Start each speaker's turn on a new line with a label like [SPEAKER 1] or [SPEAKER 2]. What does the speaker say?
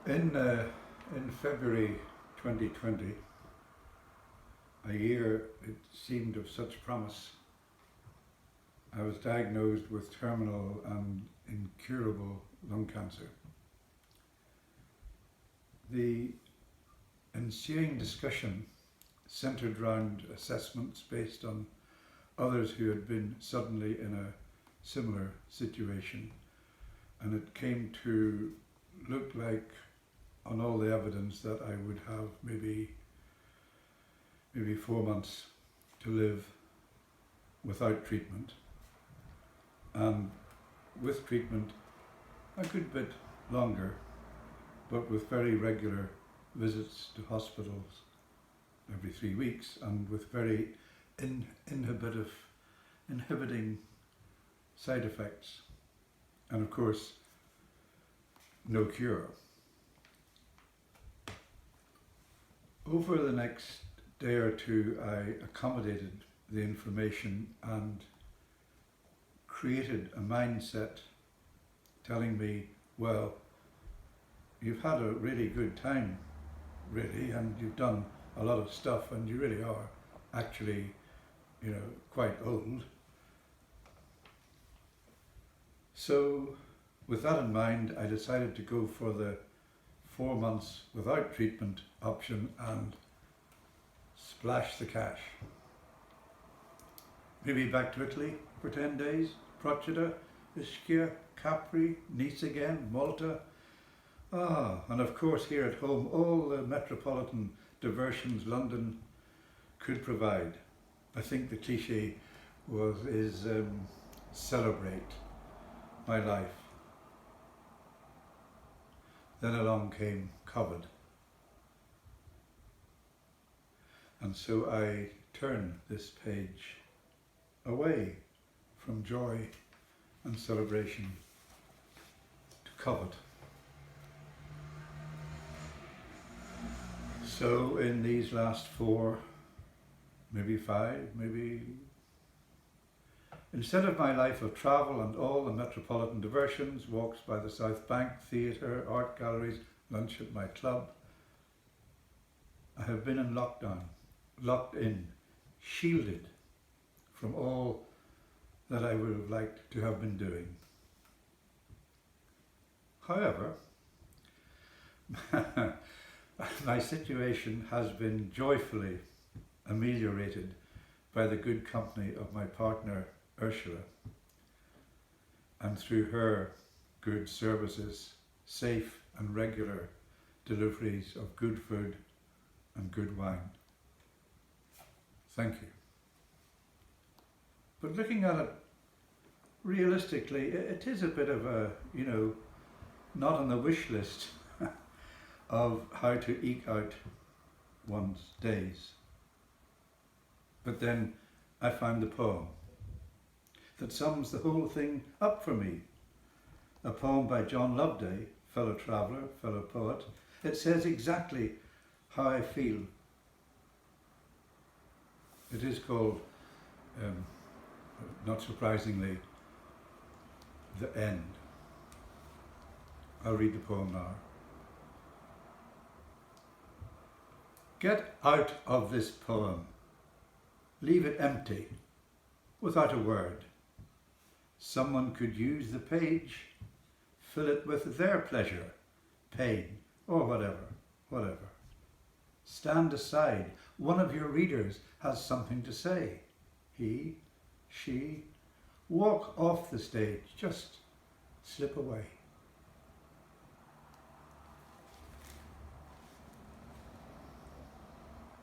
[SPEAKER 1] In February 2020, a year it seemed of such promise, I was diagnosed with terminal and incurable lung cancer. The ensuing discussion centred around assessments based on others who had been suddenly in a similar situation, and it came to look like, on all the evidence, that I would have maybe 4 months to live without treatment, and with treatment a good bit longer, but with very regular visits to hospitals every 3 weeks, and with very inhibiting side effects, and of course no cure. Over the next day or two, I accommodated the information and created a mindset telling me, well, you've had a really good time, really, and you've done a lot of stuff, and you really are actually, quite old. So with that in mind, I decided to go for the 4 months without treatment option and splash the cash. Maybe back to Italy for 10 days, Procida, Ischia, Capri, Nice again, Malta. And of course here at home, all the metropolitan diversions London could provide. I think the cliche is celebrate my life. Then along came COVID. And so I turn this page away from joy and celebration to COVID. So in these last 4, maybe 5, instead of my life of travel and all the metropolitan diversions, walks by the South Bank, theatre, art galleries, lunch at my club, I have been in lockdown, locked in, shielded from all that I would have liked to have been doing. However, my situation has been joyfully ameliorated by the good company of my partner Ursula, and through her good services, safe and regular deliveries of good food and good wine. Thank you. But looking at it realistically, it is a bit of a, not on the wish list of how to eke out one's days. But then I found the poem that sums the whole thing up for me. A poem by John Loveday, fellow traveller, fellow poet. It says exactly how I feel. It is called, not surprisingly, The End. I'll read the poem now. Get out of this poem. Leave it empty, without a word. Someone could use the page, fill it with their pleasure, pain, or whatever. Stand aside. One of your readers has something to say. He, she, walk off the stage, just slip away.